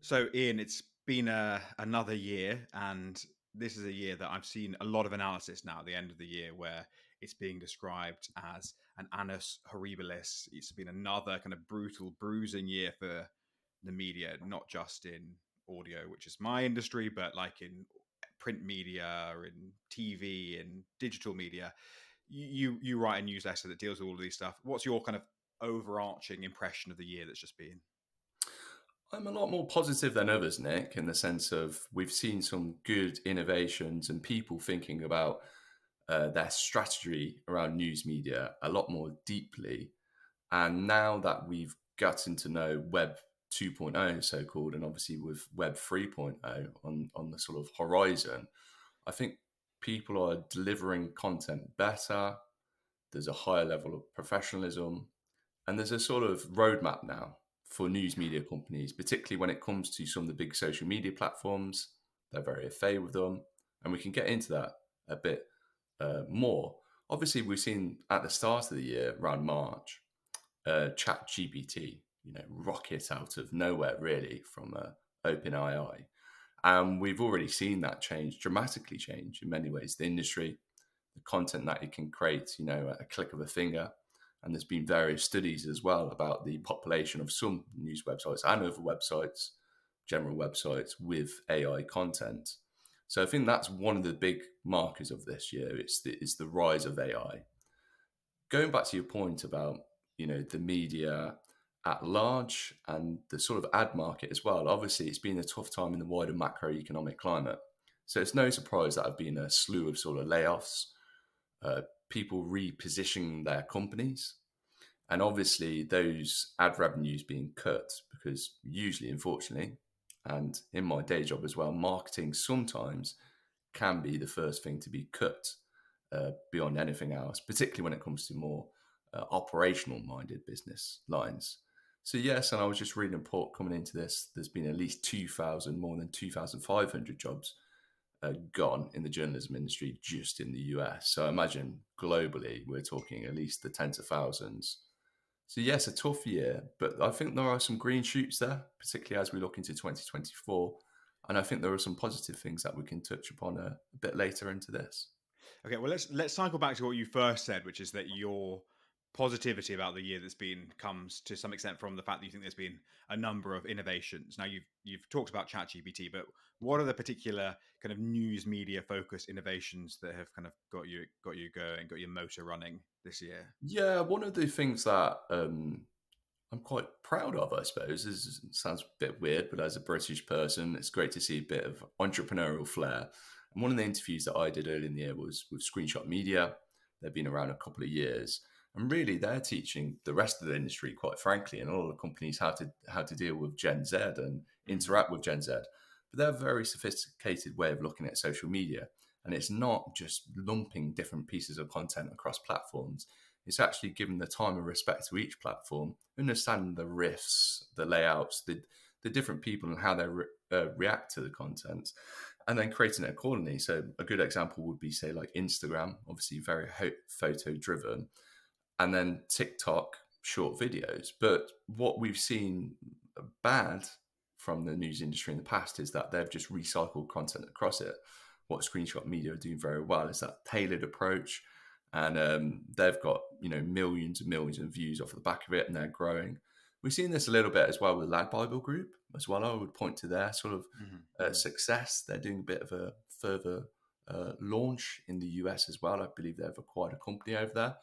So, Ian, it's been another year, and this is a year that I've seen a lot of analysis now at the end of the year where it's being described as an annus horribilis. It's been another kind of brutal, bruising year for the media, not just in audio, which is my industry, but like in print media, in TV, in digital media. You write a newsletter that deals with all of these stuff. What's your kind of overarching impression of the year that's just been? I'm a lot more positive than others, Nick, in the sense of we've seen some good innovations and people thinking about their strategy around news media a lot more deeply. And now that we've gotten to know Web 2.0, so called, and obviously with Web 3.0 on the sort of horizon, I think people are delivering content better. There's a higher level of professionalism. And there's a sort of roadmap now for news media companies, particularly when it comes to some of the big social media platforms. They're very au fait with them. And we can get into that a bit more. Obviously, we've seen at the start of the year, around March, Chat GPT, rocket out of nowhere, really, from OpenAI. And we've already seen that dramatically change in many ways, the industry, the content that it can create, at a click of a finger. And there's been various studies as well about the population of some news websites and other websites, general websites with AI content. So I think that's one of the big markers of this year. It's the rise of AI. Going back to your point about, the media at large and the sort of ad market as well. Obviously, it's been a tough time in the wider macroeconomic climate. So it's no surprise that there have been a slew of sort of layoffs, people repositioning their companies, and obviously those ad revenues being cut because usually, unfortunately, and in my day job as well, marketing sometimes can be the first thing to be cut beyond anything else, particularly when it comes to more operational minded business lines. So yes, and I was just reading a report coming into this, there's been at least 2,000, more than 2,500 jobs gone in the journalism industry just in the US. So I imagine globally, we're talking at least the tens of thousands. So yes, a tough year, but I think there are some green shoots there, particularly as we look into 2024. And I think there are some positive things that we can touch upon a bit later into this. Okay, well let's cycle back to what you first said, which is that your positivity about the year that's been comes to some extent from the fact that you think there's been a number of innovations. Now you've talked about ChatGPT, but what are the particular kind of news media focused innovations that have kind of got you going, got your motor running this year? Yeah, one of the things that I'm quite proud of, I suppose, is sounds a bit weird, but as a British person, it's great to see a bit of entrepreneurial flair. And one of the interviews that I did early in the year was with Screenshot Media. They've been around a couple of years, and really they're teaching the rest of the industry, quite frankly, and all the companies how to deal with Gen Z and interact with Gen Z. But they're a very sophisticated way of looking at social media, and it's not just lumping different pieces of content across platforms. It's actually giving the time and respect to each platform, understanding the riffs, the layouts, the different people and how they react to the content, and then creating it accordingly. So a good example would be, say, like Instagram, obviously very photo driven, and then TikTok, short videos. But what we've seen bad from the news industry in the past is that they've just recycled content across it. What Screenshot Media are doing very well is that tailored approach, and they've got millions and millions of views off the back of it, and they're growing. We've seen this a little bit as well with Lad Bible Group as well. I would point to their sort of Mm-hmm. success. They're doing a bit of a further launch in the US as well. I believe they've acquired a company over there,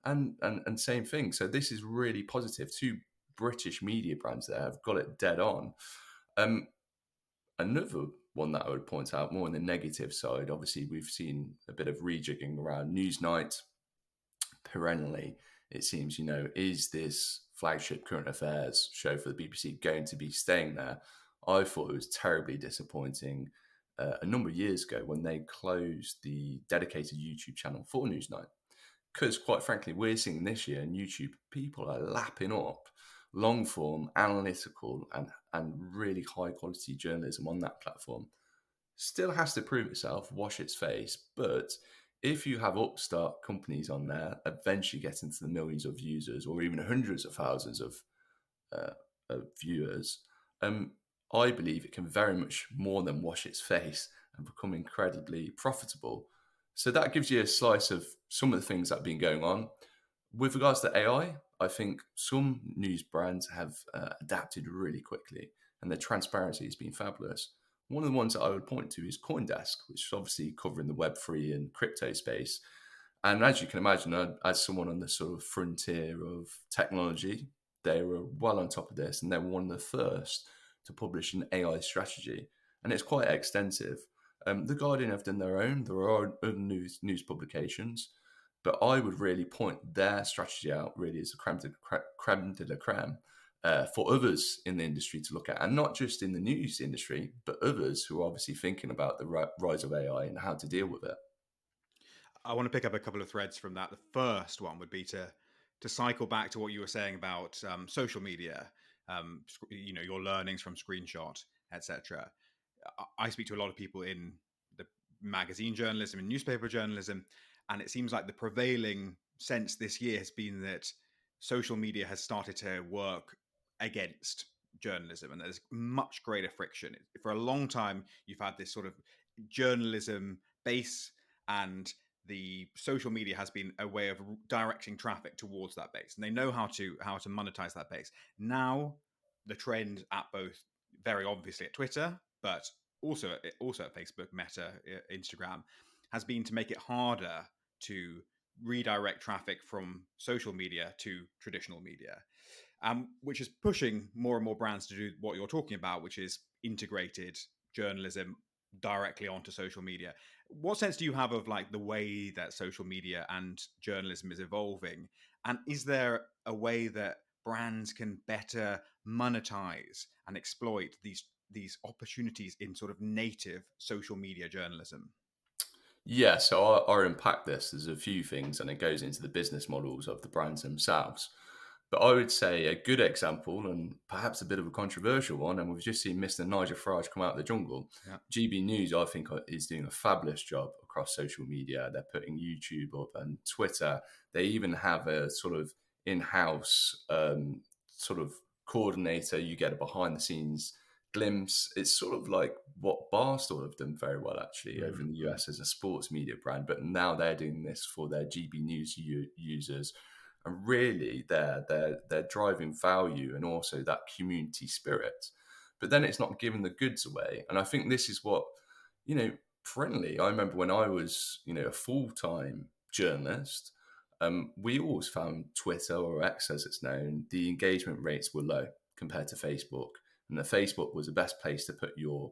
and same thing. So this is really positive. Two British media brands there have got it dead on. Um, Another one that I would point out more on the negative side, obviously we've seen a bit of rejigging around Newsnight perennially. It seems, is this flagship current affairs show for the BBC going to be staying there? I thought it was terribly disappointing a number of years ago when they closed the dedicated YouTube channel for Newsnight. Because quite frankly, we're seeing this year in YouTube, people are lapping up long form, analytical, and really high quality journalism on that platform. Still has to prove itself, wash its face. But if you have upstart companies on there, eventually get into the millions of users or even hundreds of thousands of viewers, I believe it can very much more than wash its face and become incredibly profitable. So that gives you a slice of some of the things that have been going on. With regards to AI, I think some news brands have adapted really quickly, and their transparency has been fabulous. One of the ones that I would point to is CoinDesk, which is obviously covering the Web3 and crypto space. And as you can imagine, as someone on the sort of frontier of technology, they were well on top of this, and they were one of the first to publish an AI strategy, and it's quite extensive. The Guardian have done their own. There are other news publications, but I would really point their strategy out really as a creme de la creme for others in the industry to look at, and not just in the news industry, but others who are obviously thinking about the rise of AI and how to deal with it. I want to pick up a couple of threads from that. The first one would be to cycle back to what you were saying about social media, your learnings from screenshot, etc. I speak to a lot of people in the magazine journalism and newspaper journalism, and it seems like the prevailing sense this year has been that social media has started to work against journalism, and there's much greater friction. For a long time, you've had this sort of journalism base, and the social media has been a way of directing traffic towards that base, and they know how to monetize that base. Now, the trend at both, very obviously at Twitter, but also at Facebook, Meta, Instagram, has been to make it harder to redirect traffic from social media to traditional media, which is pushing more and more brands to do what you're talking about, which is integrated journalism directly onto social media. What sense do you have of like the way that social media and journalism is evolving? And is there a way that brands can better monetize and exploit these opportunities in sort of native social media journalism? Yeah, so I unpack this. There's a few things, and it goes into the business models of the brands themselves. But I would say a good example, and perhaps a bit of a controversial one, and we've just seen Mr. Nigel Farage come out of the jungle. Yeah. GB News, I think, is doing a fabulous job across social media. They're putting YouTube up and Twitter. They even have a sort of in-house sort of coordinator. You get a behind-the-scenes glimpse. It's sort of like what Barstool have done very well, actually, over in the US as a sports media brand. But now they're doing this for their GB News users, and really they're driving value and also that community spirit. But then it's not giving the goods away, and I think this is what, friendly. I remember when I was a full-time journalist, we always found Twitter, or X as it's known, the engagement rates were low compared to Facebook, and that Facebook was the best place to put your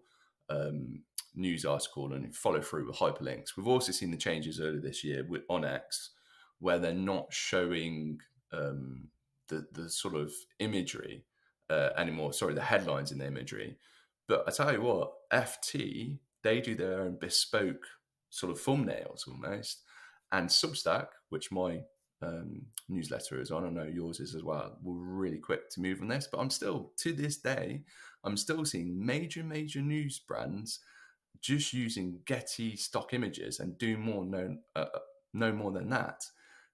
news article and follow through with hyperlinks. We've also seen the changes earlier this year on X, where they're not showing the sort of imagery anymore. Sorry, the headlines in the imagery. But I tell you what, FT, they do their own bespoke sort of thumbnails almost. And Substack, which my newsletter is on, I know yours is as well, we're really quick to move on this. But I'm still, to this day, I'm still seeing major news brands just using Getty stock images and do no more than that.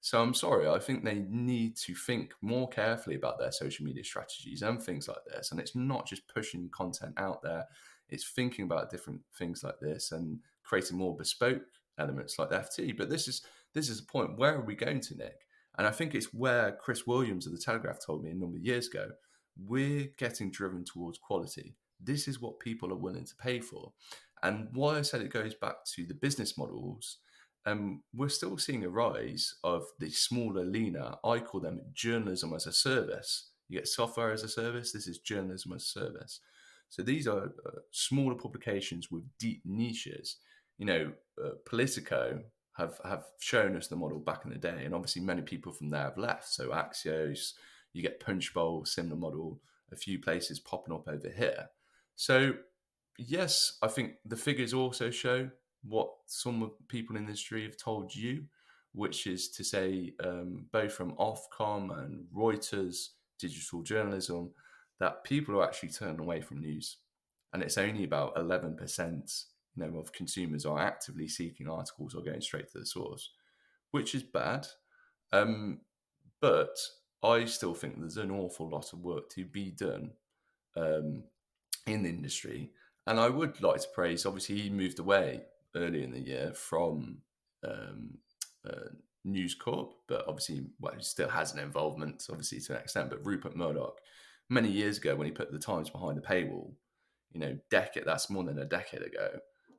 So I'm sorry, I think they need to think more carefully about their social media strategies and things like this. And it's not just pushing content out there, it's thinking about different things like this and creating more bespoke elements like the FT. But this is a point. Where are we going to, Nick? And I think it's where Chris Williams of The Telegraph told me a number of years ago, we're getting driven towards quality. This is what people are willing to pay for. And why I said it goes back to the business models, we're still seeing a rise of the smaller, leaner, I call them journalism as a service. You get software as a service, this is journalism as a service. So these are smaller publications with deep niches. Politico have shown us the model back in the day, and obviously many people from there have left. So Axios, you get Punchbowl, similar model, a few places popping up over here. So yes, I think the figures also show what some people in the industry have told you, which is to say, both from Ofcom and Reuters, digital journalism, that people are actually turning away from news. And it's only about 11% of consumers are actively seeking articles or going straight to the source, which is bad. But I still think there's an awful lot of work to be done in the industry. And I would like to praise, obviously, he moved away early in the year from um, uh, News Corp, but obviously, well, he still has an involvement, obviously, to an extent. But Rupert Murdoch, many years ago, when he put the Times behind the paywall, that's more than a decade ago.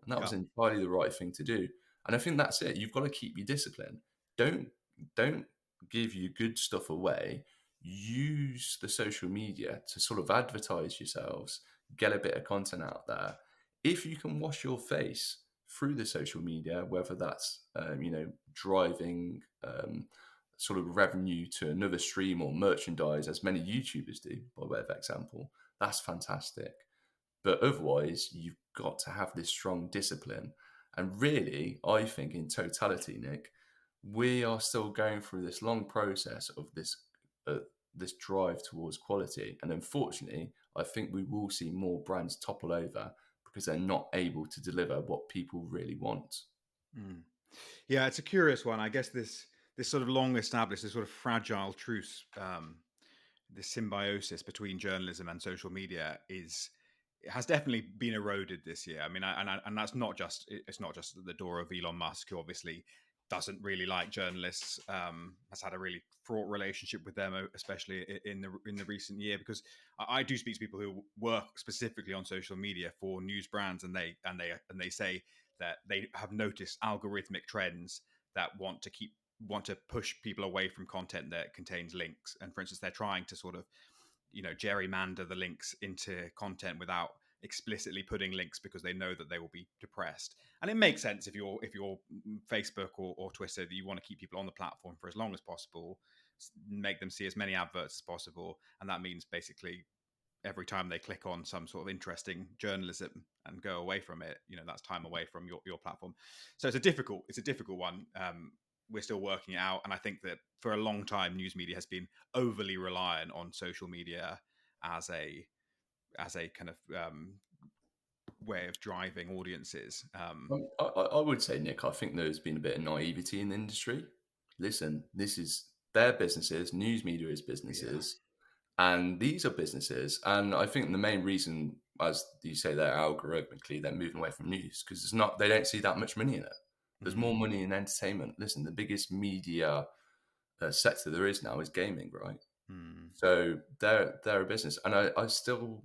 And that Yeah. was entirely the right thing to do. And I think that's it. You've got to keep your discipline. Don't give your good stuff away. Use the social media to sort of advertise yourselves, get a bit of content out there. If you can wash your face through the social media, whether that's driving sort of revenue to another stream or merchandise, as many YouTubers do, by way of example, that's fantastic. But otherwise, you've got to have this strong discipline. And really, I think in totality, Nick, we are still going through this long process of this drive towards quality. And unfortunately, I think we will see more brands topple over because they're not able to deliver what people really want. Mm. Yeah, it's a curious one. I guess this sort of long established, this sort of fragile truce, this symbiosis between journalism and social media it has definitely been eroded this year. I mean, and that's not just it's not just at the door of Elon Musk, who obviously doesn't really like journalists. Has had a really fraught relationship with them, especially in the recent year. Because I do speak to people who work specifically on social media for news brands, and they say that they have noticed algorithmic trends that want to push people away from content that contains links. And for instance, they're trying to sort of gerrymander the links into content without explicitly putting links because they know that they will be depressed. And it makes sense if you're Facebook or Twitter, that you want to keep people on the platform for as long as possible, make them see as many adverts as possible, and that means basically every time they click on some sort of interesting journalism and go away from it, that's time away from your platform. So it's a difficult one. We're still working it out, and I think that for a long time, news media has been overly reliant on social media as a kind of way of driving audiences. I would say, Nick, I think there's been a bit of naivety in the industry. Listen, this is their businesses, news media is Yeah. businesses, and these are businesses. And I think the main reason, as you say, they're algorithmically, they're moving away from news because they don't see that much money in it. There's more money in entertainment. Listen, the biggest media sector there is now is gaming, right? Mm. So they're a business, and I still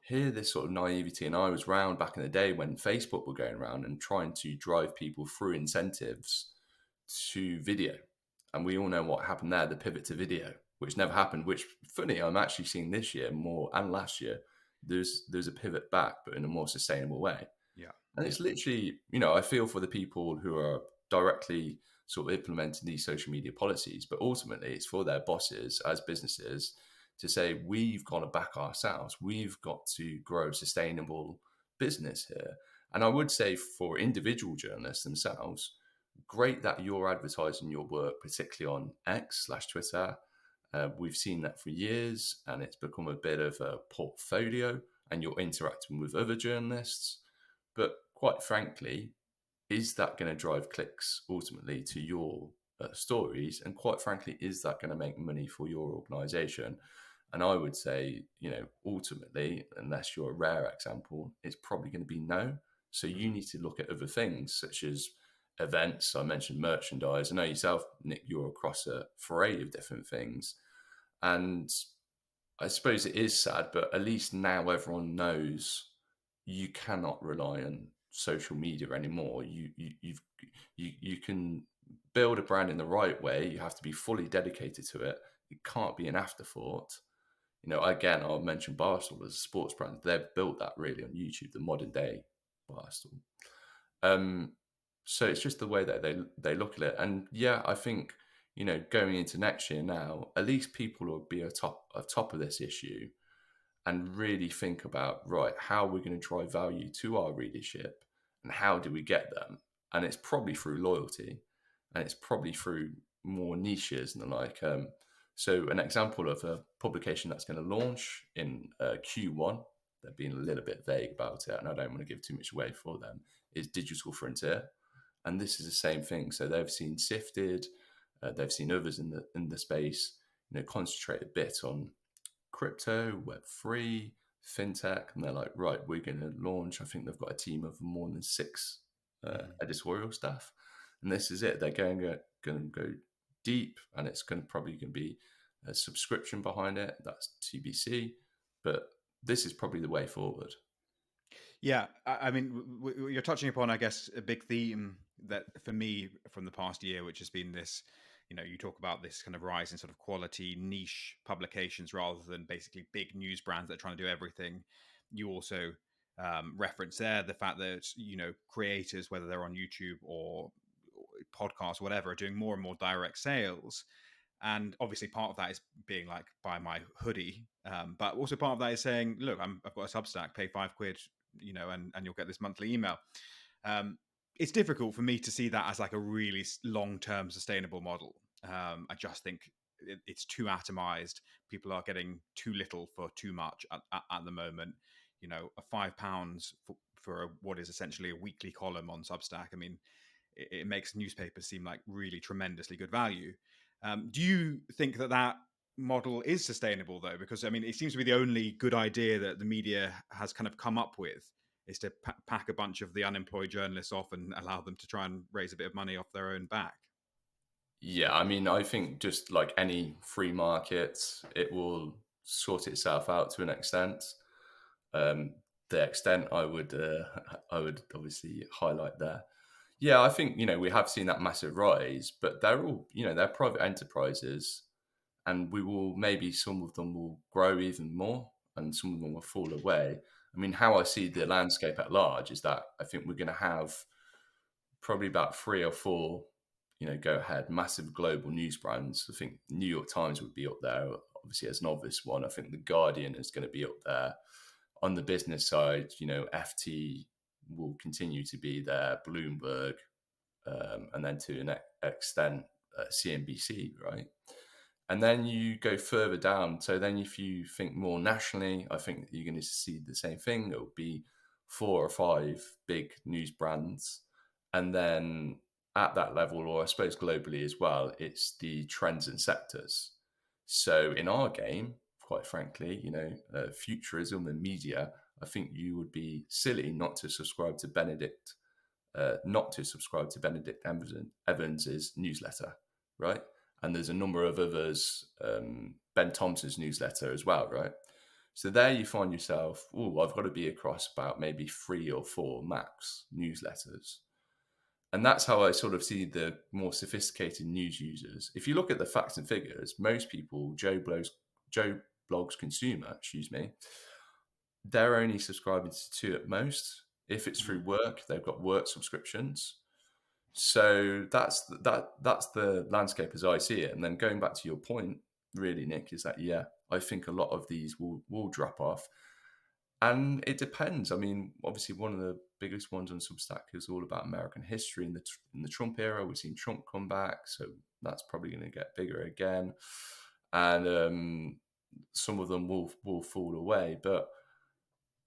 hear this sort of naivety. And I was round back in the day when Facebook were going around and trying to drive people through incentives to video, and we all know what happened there, the pivot to video, which never happened. Which funny, I'm actually seeing this year more and last year. There's a pivot back, but in a more sustainable way. Yeah. And it's literally, I feel for the people who are directly sort of implementing these social media policies, but ultimately it's for their bosses as businesses to say, we've got to back ourselves. We've got to grow sustainable business here. And I would say for individual journalists themselves, great that you're advertising your work, particularly on X/Twitter. We've seen that for years, and it's become a bit of a portfolio, and you're interacting with other journalists. But quite frankly, is that going to drive clicks ultimately to your stories? And quite frankly, is that going to make money for your organization? And I would say, ultimately, unless you're a rare example, it's probably going to be no. So you need to look at other things such as events. I mentioned merchandise. I know yourself, Nick, you're across a variety of different things. And I suppose it is sad, but at least now everyone knows you cannot rely on social media anymore. You can build a brand in the right way. You have to be fully dedicated to it. It can't be an afterthought. Again, I'll mention Barstool as a sports brand. They've built that really on YouTube, the modern day Barstool. So it's just the way that they look at it. And yeah, I think, going into next year now, at least people will be atop of this issue and really think about, right, how we're going to drive value to our readership and how do we get them? And it's probably through loyalty, and it's probably through more niches and the like. So an example of a publication that's going to launch in Q1, they're being a little bit vague about it, and I don't want to give too much away for them, is Digital Frontier. And this is the same thing. So they've seen Sifted, they've seen others in the space, concentrate a bit on crypto, Web3, fintech, and they're like, right, we're going to launch. I think they've got a team of more than 6 editorial staff, and this is it. They're going to go deep, and it's probably going to be a subscription behind it. That's TBC, but this is probably the way forward. Yeah, I mean, you're touching upon, I guess, a big theme that for me from the past year, which has been this, you talk about this kind of rise in sort of quality niche publications rather than basically big news brands that are trying to do everything. You also reference there the fact that, creators, whether they're on YouTube or podcasts, whatever, are doing more and more direct sales. And obviously part of that is being like, buy my hoodie, but also part of that is saying, look, I've got a Substack, pay £5, and you'll get this monthly email. It's difficult for me to see that as like a really long-term sustainable model. I just think it's too atomized. People are getting too little for too much at the moment. A £5 for what is essentially a weekly column on Substack. I mean, it makes newspapers seem like really tremendously good value. Do you think that model is sustainable, though? Because, I mean, it seems to be the only good idea that the media has kind of come up with, is to pack a bunch of the unemployed journalists off and allow them to try and raise a bit of money off their own back. Yeah, I mean, I think just like any free market, it will sort itself out to an extent. The extent I would obviously highlight there. Yeah, I think we have seen that massive rise, but they're all they're private enterprises, and maybe some of them will grow even more, and some of them will fall away. I mean, how I see the landscape at large is that I think we're going to have probably about 3 or 4, go ahead, massive global news brands. I think New York Times would be up there, obviously as an obvious one. I think the Guardian is going to be up there. On the business side, FT will continue to be there, Bloomberg, and then to an extent, CNBC, right? And then you go further down. So then if you think more nationally, I think you're going to see the same thing. It will be 4 or 5 big news brands. And then at that level, or I suppose globally as well, it's the trends and sectors. So in our game, quite frankly, futurism and media, I think you would be silly not to subscribe to Benedict Evans's newsletter, right? And there's a number of others, Ben Thompson's newsletter as well, right? So there you find yourself, I've got to be across about maybe 3 or 4 max newsletters. And that's how I sort of see the more sophisticated news users. If you look at the facts and figures, most people, Joe Bloggs consumer, they're only subscribing to 2 at most. If it's through work, they've got work subscriptions. So that's the landscape as I see it. And then going back to your point, really, Nick, is that, I think a lot of these will drop off. And it depends. I mean, obviously, one of the biggest ones on Substack is all about American history in the Trump era. We've seen Trump come back, so that's probably going to get bigger again. And some of them will fall away, but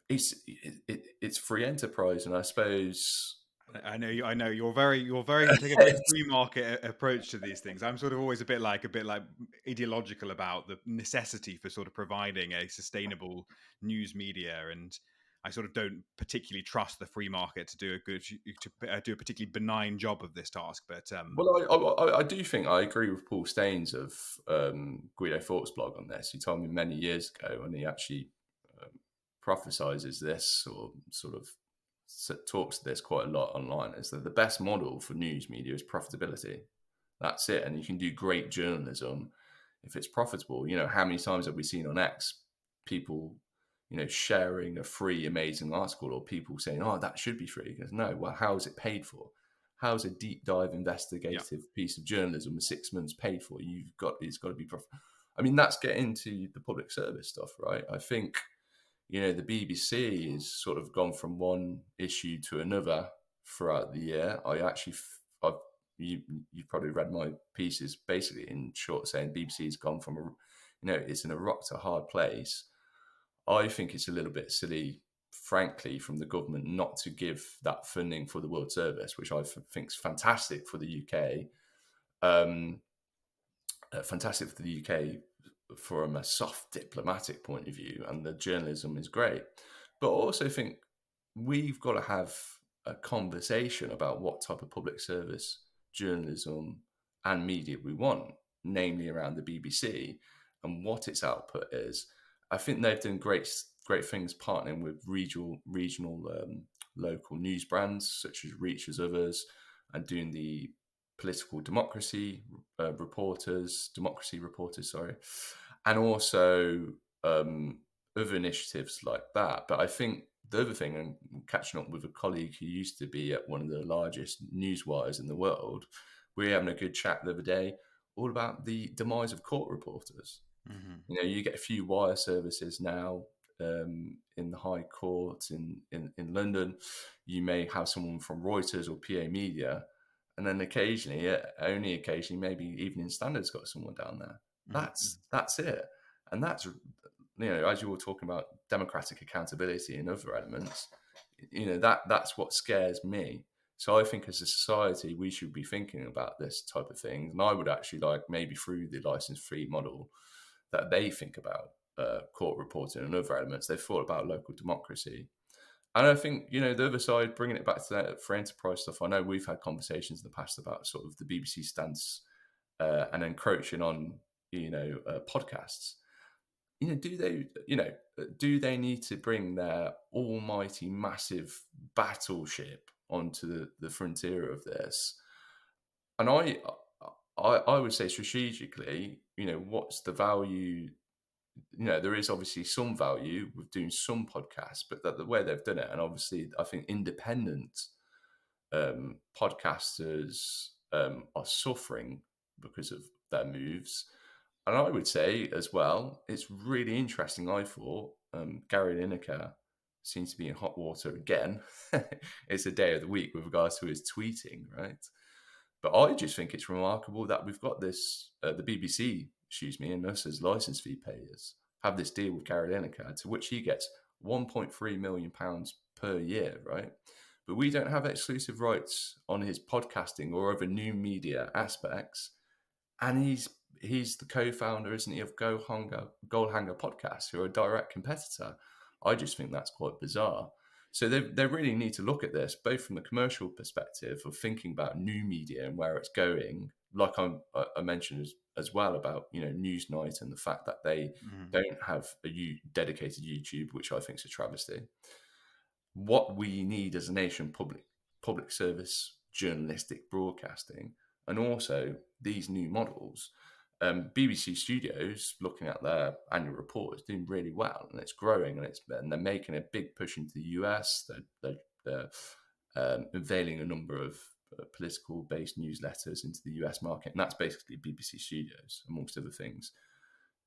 it's free enterprise, and I suppose. I know you're very you take a very free market approach to these things. I'm sort of always a bit like ideological about the necessity for sort of providing a sustainable news media, and I sort of don't particularly trust the free market to do a particularly benign job of this task. But well, I do think I agree with Paul Staines of Guido Fawkes blog on this. He told me many years ago, and he actually prophesizes this, or sort of talks to this quite a lot online, is that the best model for news media is profitability. That's it. And you can do great journalism if it's profitable. How many times have we seen on X people, sharing a free, amazing article, or people saying, that should be free? Because no, well, how is it paid for? How's a deep dive investigative piece of journalism with 6 months paid for? It's got to be profitable. I mean, that's getting to the public service stuff, right? I think the BBC has sort of gone from one issue to another throughout the year. You've probably read my pieces, basically in short, saying BBC has gone from it's in a rock to hard place. I think it's a little bit silly, frankly, from the government not to give that funding for the World Service, which I think is fantastic for the UK. Fantastic for the UK from a soft diplomatic point of view, and the journalism is great. But I also think we've got to have a conversation about what type of public service journalism and media we want, namely around the BBC and what its output is. I think they've done great things partnering with regional local news brands such as Reach as others, and doing the political democracy reporters, sorry, and also other initiatives like that. But I think the other thing, and catching up with a colleague who used to be at one of the largest news wires in the world, we were having a good chat the other day all about the demise of court reporters. Mm-hmm. You know, you get a few wire services now in the High Court in London. You may have someone from Reuters or PA Media, and then occasionally, only occasionally, maybe Evening Standard's got someone down there. Mm-hmm. That's it, and that's, you know, as you were talking about democratic accountability and other elements, you know, that's what scares me. So I think as a society, we should be thinking about this type of thing, and I would actually like maybe through the license-free model that they think about court reporting and other elements. They've thought about local democracy. And I think, you know, the other side, bringing it back to that for enterprise stuff, I know we've had conversations in the past about sort of the BBC stance and encroaching on, you know, podcasts. You know, do they need to bring their almighty massive battleship onto the frontier of this? And I would say strategically, you know, what's the value? You know, there is obviously some value with doing some podcasts, but that the way they've done it, and obviously I think independent podcasters are suffering because of their moves. And I would say as well, it's really interesting. I thought Gary Lineker seems to be in hot water again. It's a day of the week with regards to his tweeting, right? But I just think it's remarkable that we've got this, the BBC, and us as licence fee payers have this deal with Gary Lineker, to which he gets £1.3 million per year, right? But we don't have exclusive rights on his podcasting or other new media aspects. And he's the co-founder, isn't he, of Goalhanger Podcast, who are a direct competitor. I just think that's quite bizarre. So they really need to look at this, both from the commercial perspective of thinking about new media and where it's going, like I mentioned as well about, you know, Newsnight and the fact that they don't have a dedicated YouTube, which I think is a travesty. What we need as a nation, public service journalistic broadcasting, and also these new models. BBC Studios, looking at their annual report, is doing really well, and it's growing, and they're making a big push into the US. They're unveiling a number of political-based newsletters into the US market, and that's basically BBC Studios, amongst other things.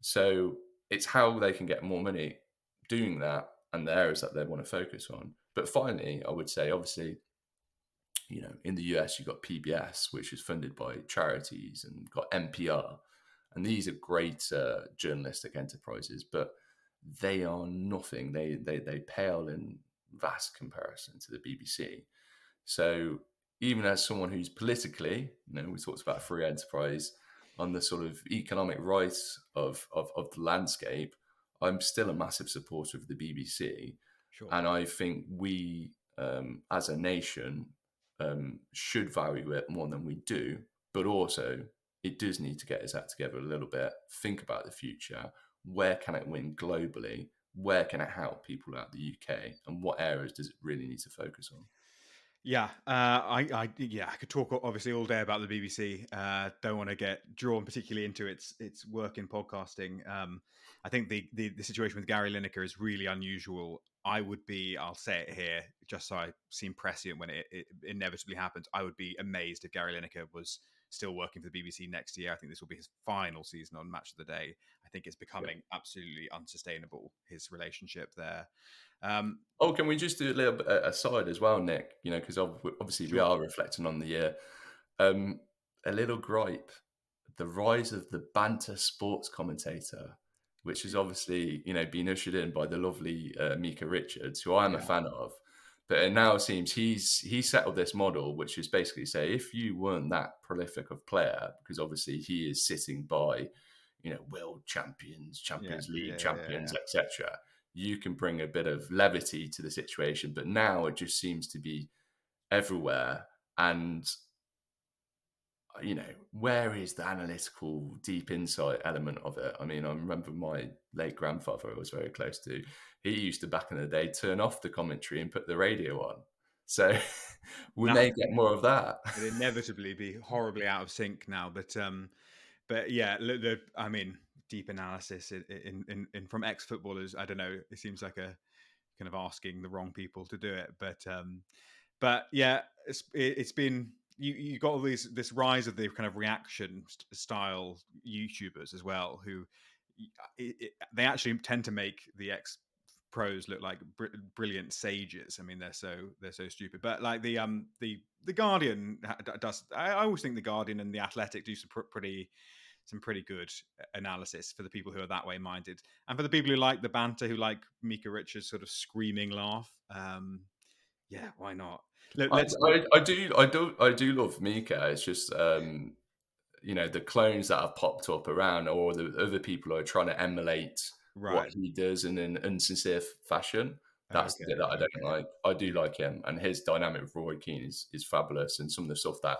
So it's how they can get more money doing that, and the areas that they want to focus on. But finally, I would say, obviously, you know, in the US, you've got PBS, which is funded by charities, and got NPR. And these are great journalistic enterprises, but they are nothing. They pale in vast comparison to the BBC. So even as someone who's politically, you know, we talked about free enterprise, on the sort of economic rights of the landscape, I'm still a massive supporter of the BBC. Sure. And I think we, as a nation, should value it more than we do, but also it does need to get its act together a little bit, think about the future, where can it win globally, where can it help people out the UK, and what areas does it really need to focus on? Yeah, I could talk obviously all day about the BBC. Don't want to get drawn particularly into its work in podcasting. I think the situation with Gary Lineker is really unusual. I'll say it here, just so I seem prescient when it inevitably happens. I would be amazed if Gary Lineker was still working for the BBC next year. I think this will be his final season on Match of the Day. I think it's becoming absolutely unsustainable, his relationship there. Can we just do a little bit aside as well, Nick? You know, because obviously we are reflecting on the year. A little gripe: the rise of the banter sports commentator, which is obviously, you know, been ushered in by the lovely Mika Richards, who I'm a fan of. But it now seems he's settled this model, which is basically say, if you weren't that prolific of player, because obviously he is sitting by, world champions, Yeah, Champions League yeah, yeah, champions, yeah. etc., you can bring a bit of levity to the situation. But now it just seems to be everywhere. And, where is the analytical, deep insight element of it? I mean, I remember my late grandfather I was very close to. He used to, back in the day, turn off the commentary and put the radio on. So we That may get more of that. would inevitably be horribly out of sync now. But yeah, I mean, deep analysis in from ex footballers. I don't know. It seems like a kind of asking the wrong people to do it. But yeah, it's been you got all this rise of the kind of reaction style YouTubers as well, who they actually tend to make the ex pros look like brilliant sages. I mean, they're so stupid. But like the Guardian does. I always think the Guardian and the Athletic do some pretty good analysis for the people who are that way minded, and for the people who like the banter, who like Mika Richards' sort of screaming laugh. Yeah, why not? Let's. I do love Mika. It's just the clones that have popped up around, or the other people who are trying to emulate what Right. he does in an insincere fashion. That's the Okay. bit that I don't Okay. like. I do like him, and his dynamic with Roy Keane is fabulous, and some of the stuff that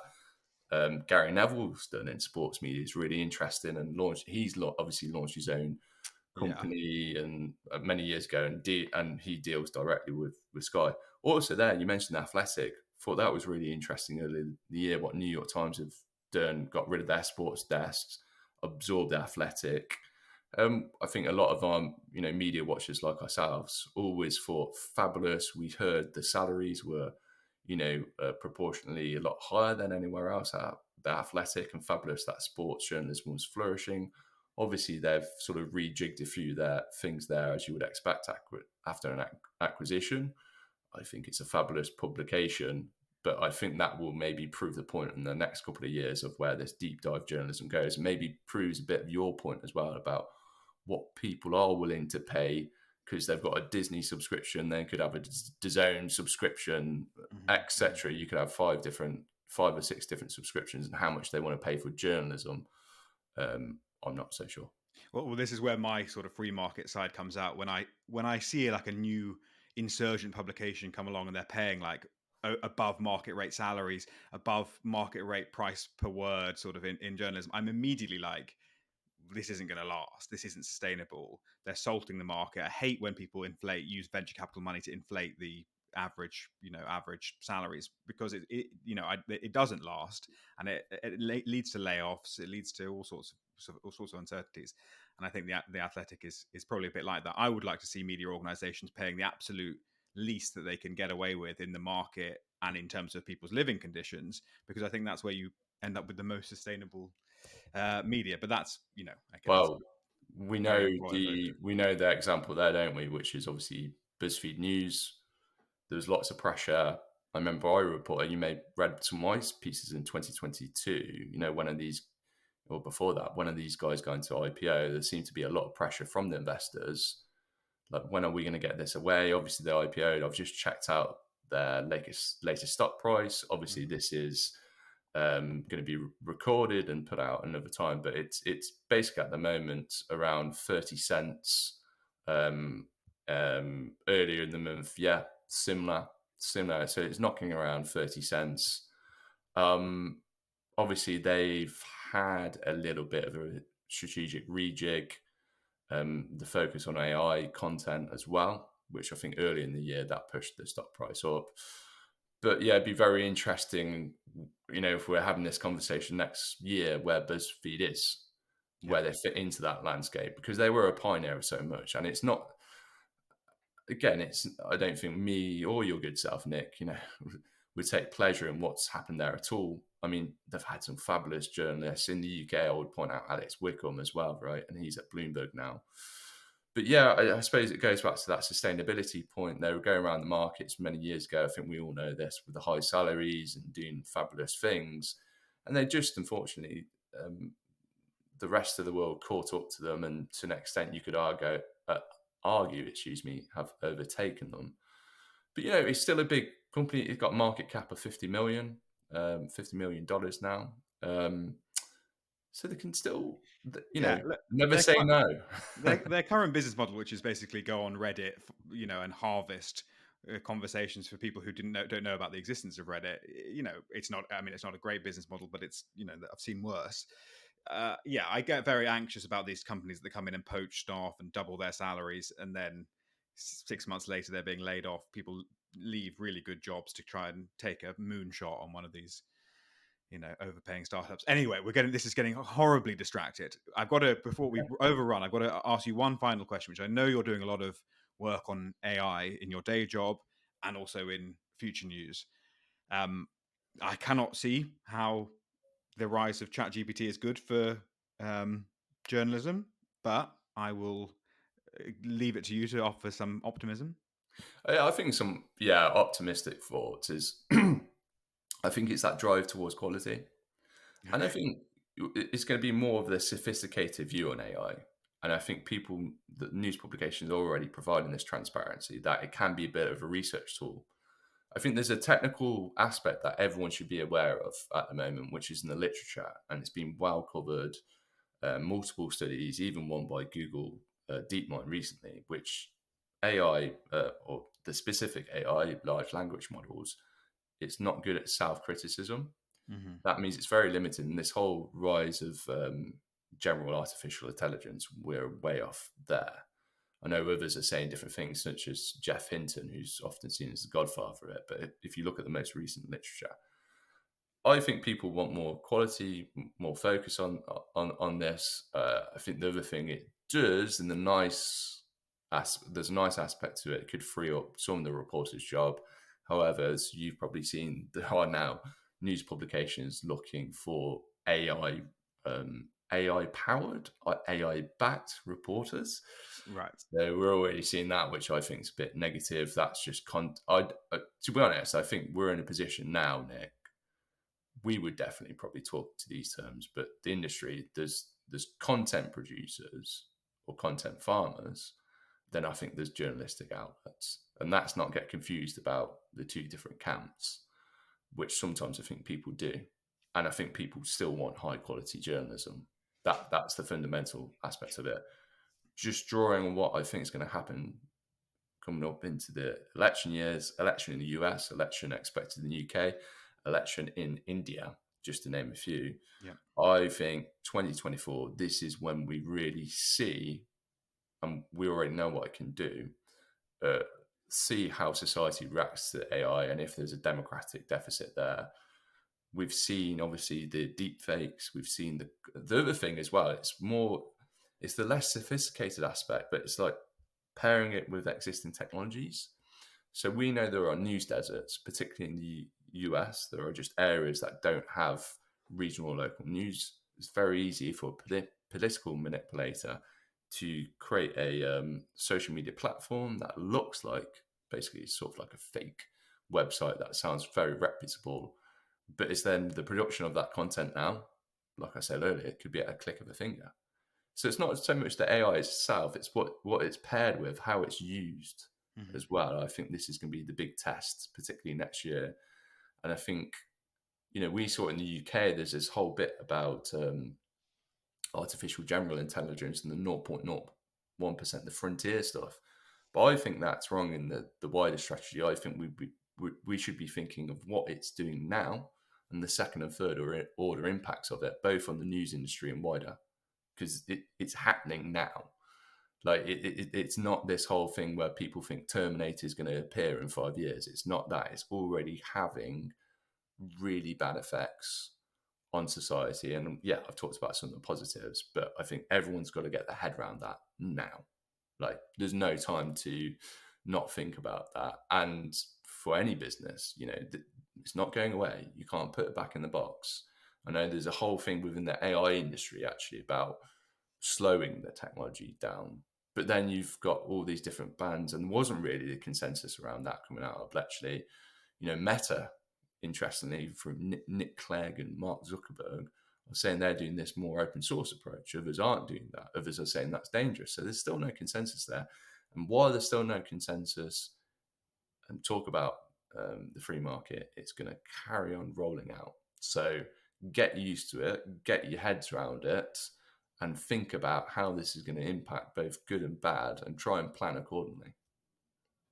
Gary Neville's done in sports media is really interesting. And obviously launched his own Yeah. company and many years ago, and he deals directly with Sky. Also, there you mentioned Athletic. Thought that was really interesting earlier in the year. What New York Times have done, got rid of their sports desks, absorbed Athletic. I think a lot of our media watchers like ourselves always thought fabulous. We heard the salaries were proportionately a lot higher than anywhere else. The Athletic, and fabulous that sports journalism was flourishing. Obviously, they've sort of rejigged a few things there, as you would expect after an acquisition. I think it's a fabulous publication, but I think that will maybe prove the point in the next couple of years of where this deep dive journalism goes. Maybe proves a bit of your point as well about what people are willing to pay, because they've got a Disney subscription, they could have a DAZN subscription, Mm-hmm. etc. You could have five or six different subscriptions, and how much they want to pay for journalism, I'm not so sure. Well, this is where my sort of free market side comes out when I see like a new insurgent publication come along and they're paying like above market rate salaries, above market rate price per word, sort of in journalism. I'm immediately like, this isn't going to last. This isn't sustainable. They're salting the market. I hate when people use venture capital money to inflate the average salaries, because it doesn't last, and it leads to layoffs. It leads to all sorts of uncertainties. And I think the Athletic is probably a bit like that. I would like to see media organizations paying the absolute least that they can get away with in the market and in terms of people's living conditions, because I think that's where you end up with the most sustainable media. But that's I guess Well, we very know unqualified. the example there, don't we? Which is obviously BuzzFeed News. There was lots of pressure. I remember I reported, you may have read some of my pieces in 2022. One of these, or before that, one of these guys going to IPO. There seemed to be a lot of pressure from the investors. Like, when are we going to get this away? Obviously, the IPO. I've just checked out their latest stock price. Obviously, Mm-hmm. this is going to be recorded and put out another time, but it's basically at the moment around 30 cents. Earlier in the month, yeah, similar. So it's knocking around 30 cents. Obviously, they've had a little bit of a strategic rejig. The focus on AI content as well, which I think early in the year that pushed the stock price up. But yeah, it'd be very interesting, if we're having this conversation next year, where BuzzFeed is, Yeah. where they fit into that landscape, because they were a pioneer of so much. And it's not, again, I don't think me or your good self, Nick, would take pleasure in what's happened there at all. I mean, they've had some fabulous journalists in the UK. I would point out Alex Wickham as well, right? And he's at Bloomberg now. But yeah, I suppose it goes back to that sustainability point. They were going around the markets many years ago. I think we all know this, with the high salaries and doing fabulous things. And they just, unfortunately, the rest of the world caught up to them, and to an extent, you could argue, have overtaken them. But it's still a big company. It's got a market cap of $50 million now. So they can still, Yeah, look, never their say cur- no. their current business model, which is basically go on Reddit, and harvest conversations for people who don't know about the existence of Reddit. It's not. I mean, it's not a great business model, but it's I've seen worse. Yeah, I get very anxious about these companies that come in and poach staff and double their salaries, and then 6 months later they're being laid off. People leave really good jobs to try and take a moonshot on one of these overpaying startups. Anyway, this is getting horribly distracted. I've got to, before we overrun, I've got to ask you one final question, which I know you're doing a lot of work on AI in your day job and also in Future News. I cannot see how the rise of ChatGPT is good for journalism, but I will leave it to you to offer some optimism. I think some optimistic thoughts is I think it's that drive towards quality. And I Okay. think it's going to be more of the sophisticated view on AI. And I think the news publications are already providing this transparency that it can be a bit of a research tool. I think there's a technical aspect that everyone should be aware of at the moment, which is in the literature, and it's been well covered. Multiple studies, even one by Google DeepMind recently, which AI or the specific AI, large language models, it's not good at self-criticism. Mm-hmm. That means it's very limited. And this whole rise of general artificial intelligence, we're way off there. I know others are saying different things, such as Jeff Hinton, who's often seen as the godfather of it. But if you look at the most recent literature, I think people want more quality, more focus on this. I think the other thing it does, and there's a nice aspect to it. It could free up some of the reporter's job. However, as you've probably seen, there are now news publications looking for AI powered, AI backed reporters. Right. So we're already seeing that, which I think is a bit negative. That's just to be honest, I think we're in a position now, Nick. We would definitely probably talk to these terms, but the industry, there's content producers or content farmers, then I think there's journalistic outlets. And that's not get confused about the two different camps, which sometimes I think people do. And I think people still want high quality journalism. That's the fundamental aspect of it. Just drawing on what I think is going to happen coming up into the election years, election in the US, election expected in the UK, election in India, just to name a few. Yeah. I think 2024, this is when we really see, and we already know what it can do, see how society reacts to AI and if there's a democratic deficit there. We've seen, obviously, the deep fakes. We've seen the other thing as well. It's the less sophisticated aspect, but it's like pairing it with existing technologies. So we know there are news deserts, particularly in the US. There are just areas that don't have regional or local news. It's very easy for a political manipulator to create a social media platform that looks like basically sort of like a fake website that sounds very reputable, but it's then the production of that content now, like I said earlier, it could be at a click of a finger. So it's not so much the AI itself, it's what it's paired with, how it's used as well. I think this is going to be the big test, particularly next year. And I think, we saw in the UK, there's this whole bit about artificial general intelligence and the 0.01%, the frontier stuff. But I think that's wrong in the wider strategy. I think we should be thinking of what it's doing now and the second and third order impacts of it, both on the news industry and wider, because it's happening now. Like it's not this whole thing where people think Terminator is going to appear in 5 years. It's not that. It's already having really bad effects on society. And yeah, I've talked about some of the positives, but I think everyone's got to get their head around that now. Like there's no time to not think about that. And for any business, it's not going away. You can't put it back in the box. I know there's a whole thing within the AI industry actually about slowing the technology down. But then you've got all these different bands, and there wasn't really the consensus around that coming out of actually, Meta, interestingly, from Nick Clegg and Mark Zuckerberg, are saying they're doing this more open source approach. Others aren't doing that. Others are saying that's dangerous. So there's still no consensus there. And while there's still no consensus, and talk about the free market, it's going to carry on rolling out. So get used to it, get your heads around it, and think about how this is going to impact both good and bad, and try and plan accordingly.